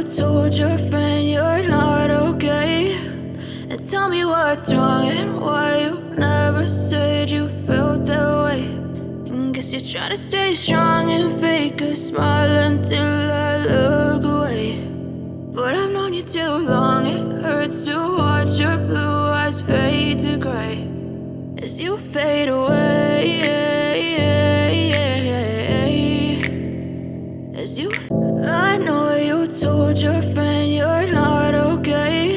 told your friend you're not okay, and tell me what's wrong and why you never said you felt that way. And guess you're trying to stay strong and fake a smile until I look away. But I've known you too long, it hurts to watch your blue eyes fade to gray as you fade away. As you, I know you told your friend you're not okay,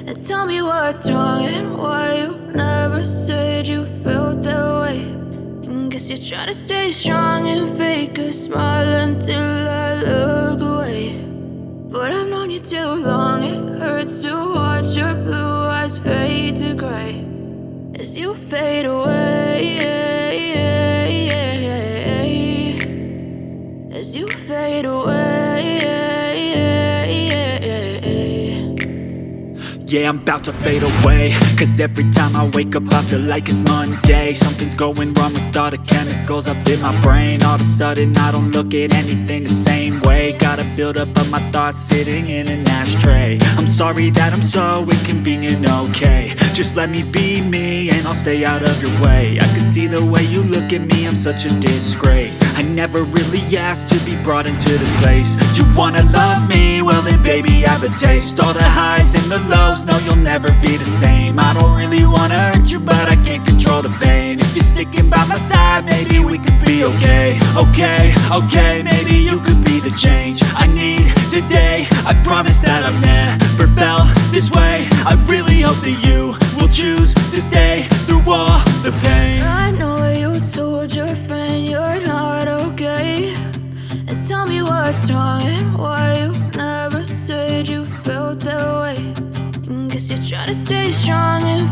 and tell me what's wrong and why you never said you felt that way. And guess you're trying to stay strong and fake a smile until I look away. But I've known you too long, it hurts to watch your blue eyes fade to gray as you fade away. As you fade away. Yeah, I'm about to fade away, cause every time I wake up I feel like it's Monday. Something's going wrong with all the chemicals up in my brain. All of a sudden I don't look at anything the same way. Got a buildup of my thoughts sitting in an ashtray. I'm sorry that I'm so inconvenient, okay. Just let me be me and I'll stay out of your way. I can see the way you look at me, I'm such a disgrace. I never really asked to be brought into this place. You wanna love me? Well then baby I have a taste. All the highs and the lows, no you'll never be the same. I don't really wanna hurt you but I can't control the pain. If you're sticking by my side maybe we could be okay. Okay, maybe you could be the change I need today. I promise that I've never felt this way. I really hope that you will choose to stay through all the pain. I know you told your friend you're not okay, and tell me what's wrong and why you never said you felt that way. And guess you're trying to stay strong and